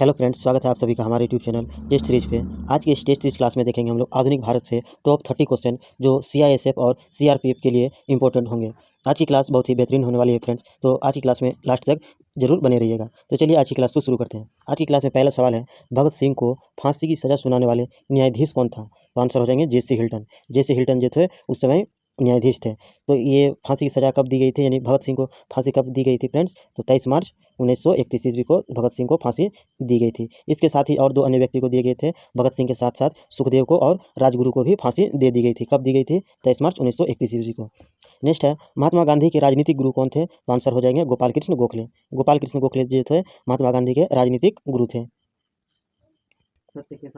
Hello friends, स्वागत है आप सभी का हमारे यूट्यूब चैनल टेस्ट सीरीज पे। आज की इस टेस्ट सीरीज क्लास में देखेंगे हम लोग आधुनिक भारत से टॉप 30 क्वेश्चन जो सीआईएसएफ और सीआरपीएफ के लिए इंपॉर्टेंट होंगे। आज की क्लास बहुत ही बेहतरीन होने वाली है फ्रेंड्स, तो आज की क्लास में लास्ट तक जरूर बने रहिएगा। तो चलिए आज की क्लास को शुरू करते हैं। आज की क्लास में पहला सवाल है, भगत सिंह को फांसी की सजा सुनाने वाले न्यायाधीश कौन था? तो आंसर हो जाएंगे जेसी हिल्टन। जेसी हिल्टन जो थे उस समय न्यायाधीश थे। तो ये फांसी की सजा कब दी गई थी, यानी भगत सिंह को फांसी कब दी गई थी फ्रेंड्स? तो 23 मार्च 1931 ईस्वी को भगत सिंह को फांसी दी गई थी। इसके साथ ही और दो अन्य व्यक्ति को दिए गए थे। भगत सिंह के साथ साथ सुखदेव को और राजगुरु को भी फांसी दे दी गई थी। कब दी गई थी? 23 मार्च 1931 ईस्वी को। नेक्स्ट है, महात्मा गांधी के राजनीतिक गुरु कौन थे? तो आंसर हो जाएंगे गोपाल कृष्ण गोखले। गोपाल कृष्ण गोखले जो थे महात्मा गांधी के राजनीतिक गुरु थे। सत्य के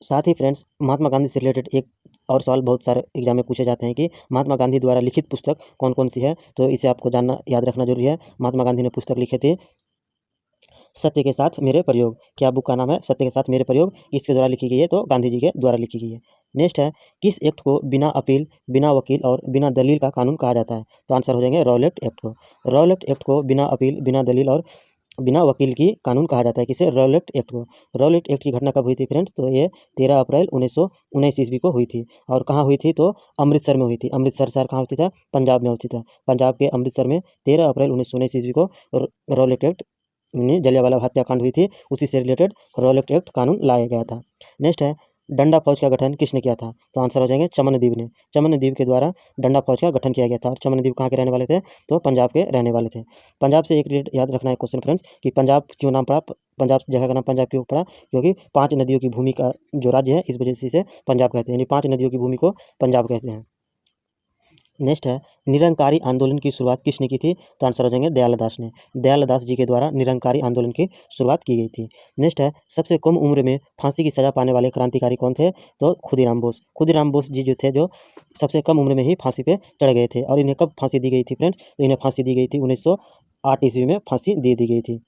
साथ ही फ्रेंड्स, महात्मा गांधी से रिलेटेड एक और सवाल बहुत सारे एग्जाम में पूछे जाते हैं कि महात्मा गांधी द्वारा लिखित पुस्तक कौन कौन सी है, तो इसे आपको जानना याद रखना जरूरी है। महात्मा गांधी ने पुस्तक लिखे थे सत्य के साथ मेरे प्रयोग। क्या बुक का नाम है? सत्य के साथ मेरे प्रयोग। किसके द्वारा लिखी गई है? तो गांधी जी के द्वारा लिखी गई है। नेक्स्ट है, किस एक्ट को बिना अपील, बिना वकील और बिना दलील का कानून कहा जाता है? तो आंसर हो जाएंगे रॉलेट एक्ट को। रॉलेट एक्ट को बिना अपील, बिना दलील और बिना वकील की कानून कहा जाता है। किसे? रॉलेट एक्ट को। रॉलेट एक्ट की घटना कब हुई थी फ्रेंड्स? तो ये 13 अप्रैल 1919 ईस्वी को हुई थी। और कहाँ हुई थी? तो अमृतसर में हुई थी। अमृतसर शहर कहाँ होती था? पंजाब में होती था। पंजाब के अमृतसर में 13 अप्रैल 1919 ईस्वी को रॉलेट एक्ट जलियांवाला हत्याकांड हुई थी, उसी से रिलेटेड रॉलेट एक्ट कानून लाया गया था। नेक्स्ट है, डंडा फौज का गठन किसने किया था? तो आंसर हो जाएंगे चमनदीप ने। चमनदीप के द्वारा डंडा फौज का गठन किया गया था। और चमनदीप कहाँ के रहने वाले थे? तो पंजाब के रहने वाले थे। पंजाब से एक रिलेटेड याद रखना है क्वेश्चन फ्रेंड्स कि पंजाब क्यों नाम पड़ा? पंजाब जगह का नाम पंजाब क्यों पड़ा? क्योंकि 5 नदियों की भूमि का जो राज्य है, इस वजह से इसे पंजाब कहते हैं, यानी 5 नदियों की भूमि को पंजाब कहते हैं। नेक्स्ट है, निरंकारी आंदोलन की शुरुआत किसने की थी? तो आंसर हो जाएंगे दयालदास ने। दयालदास जी के द्वारा निरंकारी आंदोलन की शुरुआत की गई थी। नेक्स्ट है, सबसे कम उम्र में फांसी की सजा पाने वाले क्रांतिकारी कौन थे? तो खुदीराम बोस। खुदीराम बोस जी जो थे, जो सबसे कम उम्र में ही फांसी पे चढ़ गए थे। और इन्हें कब फांसी दी गई थी फ्रेंड्स? तो इन्हें फांसी दी गई थी 1908 ईस्वी में फांसी दे दी गई थी।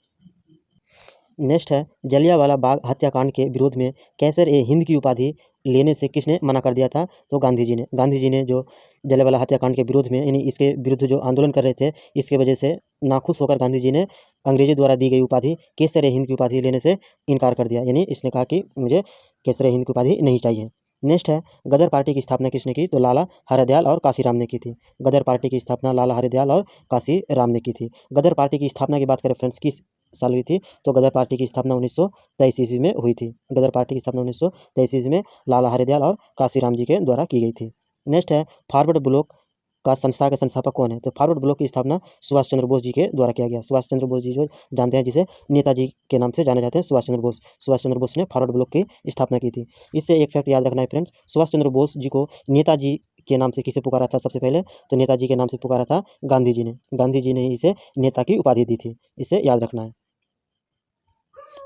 नेक्स्ट है, जलियांवाला बाग हत्याकांड के विरोध में कैसर ए हिंद की उपाधि लेने से किसने मना कर दिया था? तो गांधी जी ने। गांधी जी ने जो जलियांवाला हत्याकांड के विरोध में, यानी इसके विरुद्ध जो आंदोलन कर रहे थे, इसके वजह से नाखुश होकर गांधी जी ने अंग्रेजों द्वारा दी गई उपाधि केसर ए हिंद की उपाधि लेने से इनकार कर दिया। यानी इसने कहा कि मुझे केसर ए हिंद की उपाधि नहीं चाहिए। नेक्स्ट है, गदर पार्टी की स्थापना किसने की? तो लाला हरदयाल और काशीराम ने की थी। गदर पार्टी की स्थापना लाला हरदयाल और काशीराम ने की थी। गदर पार्टी की स्थापना की बात करें फ्रेंड्स, किस साल हुई थी? तो गदर पार्टी की स्थापना 1923 ईस्वी में हुई थी। गदर पार्टी की स्थापना 1923 ईस्वी में लाला हरदयाल और काशीराम जी के द्वारा की गई थी। नेक्स्ट है, फॉरवर्ड ब्लॉक का संस्था के संस्थापक कौन है? तो फॉरवर्ड ब्लॉक की स्थापना सुभाष चंद्र बोस जी के द्वारा किया गया। सुभाष चंद्र बोस जी जो जानते हैं, जिसे नेताजी के नाम से जाने जाते हैं, सुभाष चंद्र बोस। सुभाष चंद्र बोस ने फॉरवर्ड ब्लॉक की स्थापना की थी। इससे एक फैक्ट याद रखना है फ्रेंड्स, सुभाष चंद्र बोस जी को नेताजी के नाम से किसे पुकारा था सबसे पहले? तो नेताजी के नाम से पुकारा था गांधी जी ने। गांधी जी ने इसे नेता की उपाधि दी थी, इसे याद रखना है।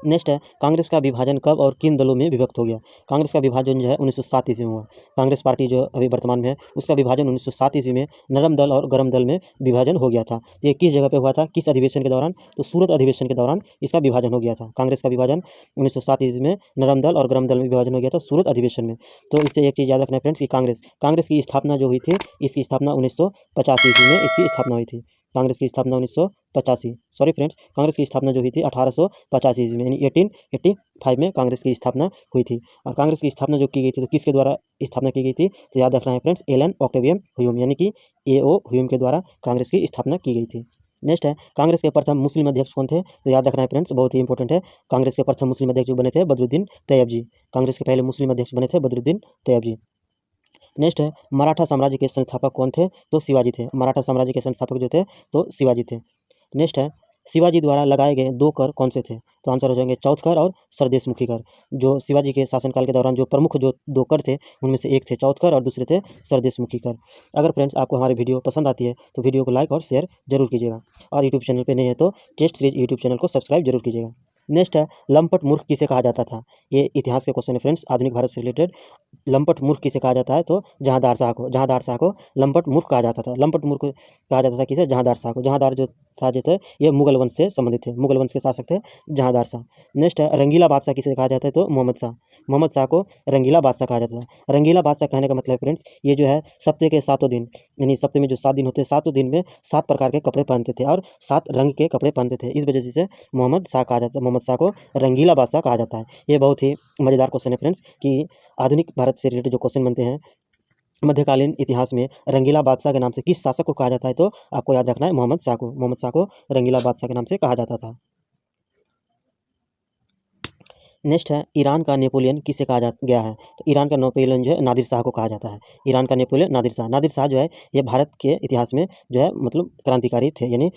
नेक्स्ट है, कांग्रेस का विभाजन कब और किन दलों में विभक्त हो गया? कांग्रेस का विभाजन जो है 1907 ईस्वी में हुआ। कांग्रेस पार्टी जो अभी वर्तमान में है, उसका विभाजन 1907 ईस्वी में नरम दल और गरम दल में विभाजन हो गया था। ये किस जगह पे हुआ था, किस अधिवेशन के दौरान? तो सूरत अधिवेशन के दौरान इसका विभाजन हो गया था। कांग्रेस का विभाजन 1907 ईस्वी में नरम दल और गरम दल में विभाजन हो गया था सूरत अधिवेशन में। तो इससे एक चीज़ याद रखना है फ्रेंड्स कि कांग्रेस की स्थापना जो हुई थी, इसकी स्थापना 1985 ईस्वी में इसकी स्थापना हुई थी। कांग्रेस की स्थापना 1985, सॉरी फ्रेंड्स, कांग्रेस की स्थापना जो हुई थी 1885 ईस्वी में, यानी 1885 में कांग्रेस की स्थापना हुई थी। और कांग्रेस की स्थापना जो की गई थी, तो किसके द्वारा स्थापना की गई थी? तो याद रखना है फ्रेंड्स, एलन ऑक्टेवियम ह्यूम, यानी कि AO ह्यूम के द्वारा कांग्रेस की स्थापना की गई थी। नेक्स्ट है, कांग्रेस के प्रथम मुस्लिम अध्यक्ष कौन थे? तो याद रखना है फ्रेंड्स, बहुत ही इंपॉर्टेंट है। कांग्रेस के प्रथम मुस्लिम अध्यक्ष जो बने थे बदरुद्दीन तैयब जी। कांग्रेस के पहले मुस्लिम अध्यक्ष बने थे बदरुद्दीन तैयब जी। नेक्स्ट है, मराठा साम्राज्य के संस्थापक कौन थे? तो शिवाजी थे। मराठा साम्राज्य के संस्थापक जो थे, तो शिवाजी थे। नेक्स्ट है, शिवाजी द्वारा लगाए गए 2 कर कौन से थे? तो आंसर हो जाएंगे चौथ कर और सरदेशमुखी कर। जो शिवाजी के शासनकाल के दौरान जो प्रमुख जो 2 कर थे, उनमें से एक थे चौथ कर और दूसरे थे सरदेशमुखी कर। अगर फ्रेंड्स आपको हमारी वीडियो पसंद आती है तो वीडियो को लाइक और शेयर जरूर कीजिएगा। और यूट्यूब चैनल पर नहीं है तो टेस्ट सीरीज यूट्यूब चैनल को सब्सक्राइब जरूर कीजिएगा। नेक्स्ट है, लंपट मूर्ख किसे कहा जाता था? ये इतिहास के क्वेश्चन है फ्रेंड्स, आधुनिक भारत से रिलेटेड। लंपट मूर्ख किसे कहा जाता है? तो जहांदार शाह को। जहांदार शाह को लंपट मूर्ख कहा जाता था। लंपट मूर्ख कहा जाता था किसे? जहांदार शाह को। जहांदार जो शाह जो थे ये मुगल वंश से संबंधित थे, मुगल वंश के शासक थे जहांदार शाह। नेक्स्ट है रंगीला बादशाह किसे कहा जाता है तो मोहम्मद शाह, मोहम्मद शाह को रंगीला बादशाह कहा जाता था। रंगीला बादशाह कहने का मतलब फ्रेंड्स ये जो है सप्ताह के 7 दिन, यानी सप्ताह में जो 7 दिन होते हैं 7 दिन में 7 प्रकार के कपड़े पहनते थे और 7 रंग के कपड़े पहनते थे, इस वजह से इसे मोहम्मद शाह कहा जाता है, मोहम्मद शाह को रंगीला बादशाह कहा जाता है। ये बहुत ही मज़ेदार क्वेश्चन है फ्रेंड्स कि आधुनिक भारत से रिलेटेड जो क्वेश्चन बनते हैं मध्यकालीन इतिहास में रंगीला बादशाह के नाम से किस शासक को कहा जाता है तो आपको याद रखना है मोहम्मद शाह को, मोहम्मद शाह को रंगीला बादशाह के नाम से कहा जाता था। नेक्स्ट है ईरान का नेपोलियन किसे कहा जा गया है तो ईरान का नेपोलियन जो है नादिर शाह को कहा जाता है। ईरान का नेपोलियन नादिर शाह, नादिर शाह जो है ये भारत के इतिहास में जो है मतलब क्रांतिकारी थे, यानी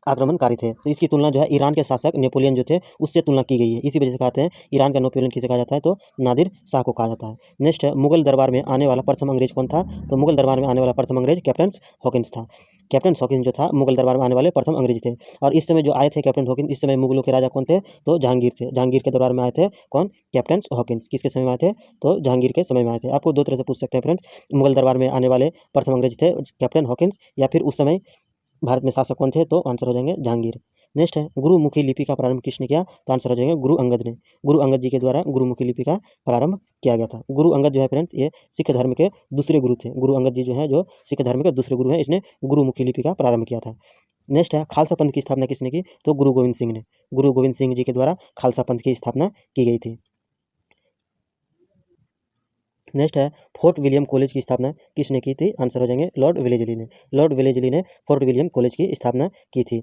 आक्रमणकारी थे। तो इसकी तुलना जो है ईरान के शासक नेपोलियन जो थे उससे तुलना की गई है, इसी वजह से कहते हैं ईरान का नेपोलियन किसे कहा जाता है तो नादिर शाह को कहा जाता है। नेक्स्ट है मुगल दरबार में आने वाला प्रथम अंग्रेज कौन था तो मुगल दरबार में आने वाला प्रथम अंग्रेज कैप्टन हॉकिंस था। कैप्टन हॉकिंस जो था मुगल दरबार में आने वाले प्रथम अंग्रेज थे, और इस समय जो आए थे कैप्टन हॉकिंस, इस समय मुगलों के राजा कौन थे तो जहांगीर थे। जहांगीर के दरबार में आए थे कौन कैप्टन हॉकिंस, किसके समय में आए थे तो जहांगीर के समय में आए थे। आपको दो तरह से पूछ सकते हैं फ्रेंड्स, मुगल दरबार में आने वाले प्रथम अंग्रेज थे कैप्टन हॉकिंस, या फिर उस समय भारत में शासक कौन थे तो आंसर हो जाएंगे जहांगीर। नेक्स्ट है गुरुमुखी लिपि का प्रारंभ किसने किया तो आंसर हो जाएगा गुरु अंगद ने, गुरु अंगद जी के द्वारा गुरुमुखी लिपि का प्रारंभ किया गया था। गुरु अंगद जो है फ्रेंड्स ये सिख धर्म के दूसरे गुरु थे, गुरु अंगद जी जो है जो सिख धर्म के दूसरे गुरु हैं, इसने गुरुमुखी लिपि का प्रारंभ किया था। नेक्स्ट है खालसा पंथ की स्थापना किसने की तो गुरु गोविंद सिंह ने, गुरु गोविंद सिंह जी के द्वारा खालसा पंथ की स्थापना की गई थी। नेक्स्ट है फोर्ट विलियम कॉलेज की स्थापना किसने की थी आंसर हो जाएंगे लॉर्ड वेलेजली ने, लॉर्ड वेलेजली ने फोर्ट विलियम कॉलेज की स्थापना की थी।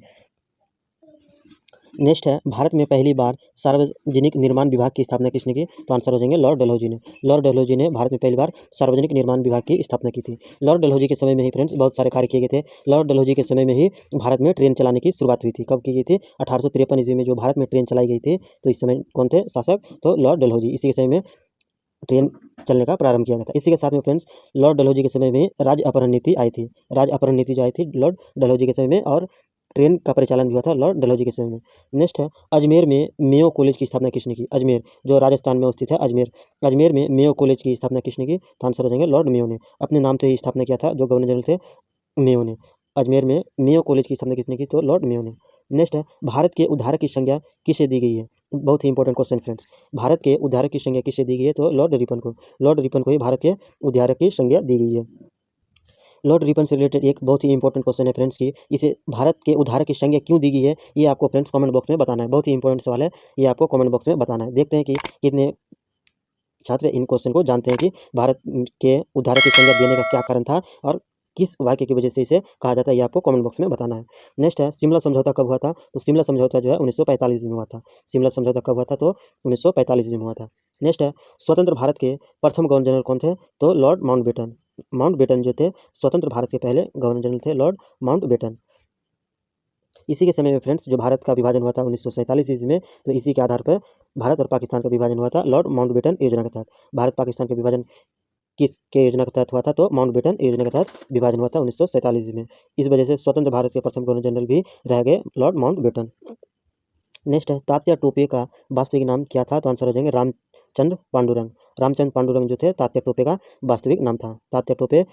नेक्स्ट है भारत में पहली बार सार्वजनिक निर्माण विभाग की स्थापना किसने की तो आंसर हो जाएंगे लॉर्ड डलहौजी ने, लॉर्ड डलहौजी ने भारत में पहली बार सार्वजनिक निर्माण विभाग की स्थापना की थी। लॉर्ड डलहौजी के समय में ही फ्रेंड्स बहुत सारे कार्य किए गए थे। लॉर्ड डलहौजी के समय में ही भारत में ट्रेन चलाने की शुरुआत हुई थी, कब की गई थी 1853 ईस्वी में जो भारत में ट्रेन चलाई गई थी, तो इस समय कौन थे शासक तो लॉर्ड डलहौजी, इसी के समय में ट्रेन चलने का प्रारंभ किया गया था। इसी के साथ में फ्रेंड्स लॉर्ड डलहौजी के समय में राज्य अपहरण नीति आई थी, राज्य अपहरण नीति जो आई थी लॉर्ड डलहौजी के समय में, और ट्रेन का परिचालन भी हुआ था लॉर्ड डलहौजी के समय में। नेक्स्ट है अजमेर में मेयो कॉलेज की स्थापना किसने की, अजमेर जो राजस्थान में स्थित है अजमेर, अजमेर में मेयो कॉलेज की स्थापना किसने की तो आंसर हो जाएंगे लॉर्ड मेयो ने, अपने नाम से ही स्थापना किया था जो गवर्नर जनरल थे मेयो ने। अजमेर में मेयो कॉलेज की स्थापना किसने की तो लॉर्ड मेयो ने। नेक्स्ट है भारत के उद्धारक की संज्ञा किसे दी गई है, बहुत ही इंपॉर्टेंट क्वेश्चन फ्रेंड्स, भारत के उद्धारक की संज्ञा किसे दी गई है तो लॉर्ड रिपन को, लॉर्ड रिपन को ही भारत के उद्धारक की संज्ञा दी गई है। लॉर्ड रिपन से रिलेटेड एक बहुत ही इंपॉर्टेंट क्वेश्चन है फ्रेंड्स कि इसे भारत के उद्धारक की संज्ञा क्यों दी गई है, ये आपको फ्रेंड्स कमेंट बॉक्स में बताना है, बहुत ही इंपॉर्टेंट सवाल है, ये आपको कमेंट बॉक्स में बताना है। देखते हैं कि कितने छात्र इन क्वेश्चन को जानते हैं कि भारत के उद्धारक की संज्ञा देने का क्या कारण था और किस वाक्य की वजह से इसे कहा जाता है, ये आपको कमेंट बॉक्स में बताना है। नेक्स्ट है शिमला समझौता कब हुआ था तो शिमला समझौता जो है 1945 में हुआ था, शिमला समझौता कब हुआ था तो 1945 में हुआ था। नेक्स्ट है स्वतंत्र भारत के प्रथम गवर्नर जनरल कौन थे तो लॉर्ड माउंटबेटन, माउंटबेटन जो थे स्वतंत्र भारत के पहले गवर्नर जनरल थे लॉर्ड माउंटबेटन। इसी के समय में फ्रेंड्स जो भारत का विभाजन हुआ था 1947 ईस्वी में, तो इसी के आधार पर भारत और पाकिस्तान का विभाजन हुआ था लॉर्ड माउंटबेटन योजना के तहत। भारत पाकिस्तान का विभाजन किसके योजना के तहत हुआ था तो माउंटबेटन योजना के तहत विभाजन हुआ था 1947 में। इस वजह से स्वतंत्र भारत के प्रथम गवर्नर जनरल भी रह गए लॉर्ड माउंटबेटन। नेक्स्ट है तात्या टोपे का वास्तविक नाम क्या था तो आंसर हो जाएंगे रामचंद्र पांडुरंग, रामचंद्र पांडुरंग जो थे तात्या टोपे का वास्तविक नाम था, तात्या टोपे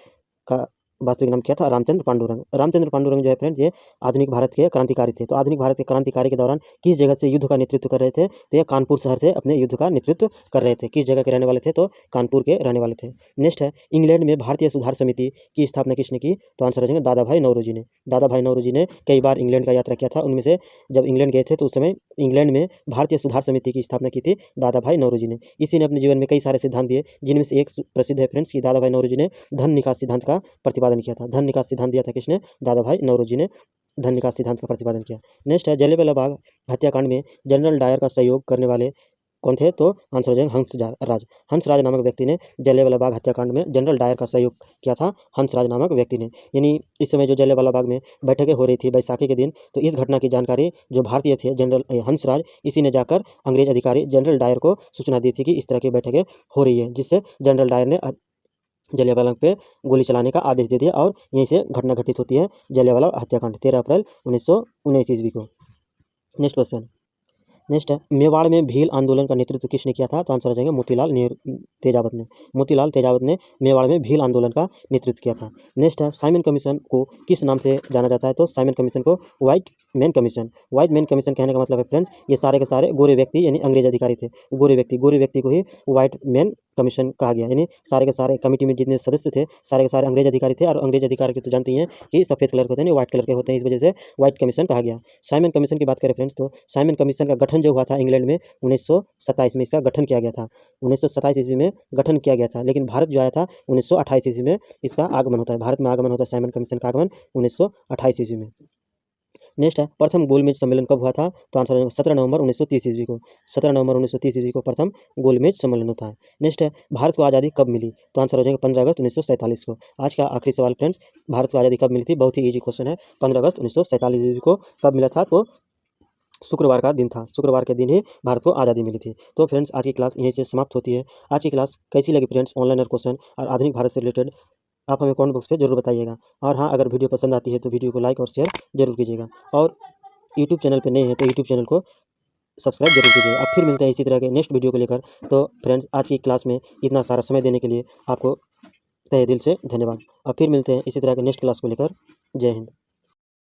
का वास्तविक नाम क्या था रामचंद्र पांडुरंग। रामचंद्र पांडुरंग जो है फ्रेंड्स ये आधुनिक भारत के क्रांतिकारी थे। तो आधुनिक भारत के क्रांतिकारी के दौरान किस जगह से युद्ध का नेतृत्व कर रहे थे तो ये कानपुर शहर से अपने युद्ध का नेतृत्व कर रहे थे। किस जगह के रहने वाले थे तो कानपुर के रहने वाले थे। नेक्स्ट है इंग्लैंड में भारतीय सुधार समिति की स्थापना किसने की तो आंसर हो जाएंगे दादा भाई नौरोजी ने, दादा भाई नौरोजी ने कई बार इंग्लैंड का यात्रा किया था, उनमें से जब इंग्लैंड गए थे तो उस समय इंग्लैंड में भारतीय सुधार समिति की स्थापना की थी दादा भाई नौरोजी ने। इसी ने अपने जीवन में कई सारे सिद्धांत दिए, जिनमें से एक प्रसिद्ध है फ्रेंड्स कि दादा भाई नौरोजी ने धन निकास सिद्धांत का प्रतिपादन किया था। धन निकास सिद्धांत दिया था किसने दादा भाई नौरोजी ने धन निकास सिद्धांत का प्रतिपादन किया। नेक्स्ट है जलियांवाला बाग हत्याकांड में जनरल डायर का सहयोग करने वाले कौन थे तो आंसर हो जाएंगे हंसराज, हंसराज नामक व्यक्ति ने जलियांवाला बाग हत्याकांड में जनरल डायर का सहयोग किया था, हंसराज नामक व्यक्ति ने। यानी इस समय जो जलियांवाला बाग में बैठकें हो रही थी बैसाखी के दिन, तो इस घटना की जानकारी जो भारतीय थे जनरल हंसराज, इसी ने जाकर अंग्रेज अधिकारी जनरल डायर को सूचना दी थी कि इस तरह की बैठकें हो रही है, जिससे जनरल डायर ने जलियांवाला पे गोली चलाने का आदेश दे दिया और यहीं से घटना घटित होती है जलियांवाला हत्याकांड 13 अप्रैल 1919 ईस्वी को। नेक्स्ट क्वेश्चन, नेक्स्ट है, मेवाड़ में भील आंदोलन का नेतृत्व किसने किया था? तो आंसर हो जाएगा मोतीलाल नेहरू तेजावत ने। मोतीलाल तेजावत ने मेवाड़ में भील आंदोलन का नेतृत्व किया था। नेक्स्ट है, साइमन कमीशन को किस नाम से जाना जाता है? तो साइमन कमीशन को white man commission. White man commission कहने का मतलब है फ्रेंड्स, ये सारे के सारे गोरे व्यक्ति यानी अंग्रेज अधिकारी थे। गोरे व्यक्ति को ही व्हाइट मैन कमीशन कहा गया, यानी सारे के सारे कमेटी में जितने सदस्य थे सारे के सारे अंग्रेज अधिकारी थे, और अंग्रेज अधिकारी के तो जानते ही हैं कि सफ़ेद कलर के होते हैं, व्हाइट कलर के होते हैं, इस वजह से व्हाइट कमीशन कहा गया। साइमन कमीशन की बात करें फ्रेंड्स, तो साइमन कमीशन का गठन जो हुआ था इंग्लैंड में 1927 में इसका गठन किया गया था। 1927 ईस्वी में गठन किया गया था, लेकिन भारत जो आया था 1928 ईस्वी में इसका आगमन होता है। भारत में आगमन होता है साइमन कमीशन का आगमन 1928 ईस्वी में। नेक्स्ट है, प्रथम गोलमेज सम्मेलन कब हुआ था? तो आंसर हो 17 नवंबर 1930 ईस्वी को। 17 नवंबर 1930 ईस्वी को प्रथम गोलमेज सम्मेलन होता है। नेक्स्ट है, भारत को आज़ादी कब मिली? तो आंसर हो जाएगा 15 अगस्त 1947 को। आज का आखिरी सवाल फ्रेंड्स, भारत को आज़ादी कब मिली थी? बहुत ही ईजी क्वेश्चन है। 15 अगस्त 1947 ईस्वी को कब मिला था? तो शुक्रवार का दिन था। शुक्रवार के दिन ही भारत को आज़ादी मिली थी। तो फ्रेंड्स, आज की क्लास यहीं से समाप्त होती है। आज की क्लास कैसी लगी फ्रेंड्स, ऑनलाइन क्वेश्चन और आधुनिक भारत से रिलेटेड, आप हमें कमेंट बॉक्स पे जरूर बताइएगा। और हाँ, अगर वीडियो पसंद आती है तो वीडियो को लाइक और शेयर जरूर कीजिएगा, और यूट्यूब चैनल पे नए हैं तो यूट्यूब चैनल को सब्सक्राइब जरूर कीजिएगा। अब फिर मिलते हैं इसी तरह के नेक्स्ट वीडियो को लेकर। तो फ्रेंड्स, आज की क्लास में इतना सारा समय देने के लिए आपको तहे दिल से धन्यवाद। अब फिर मिलते हैं इसी तरह के नेक्स्ट क्लास को लेकर। जय हिंद।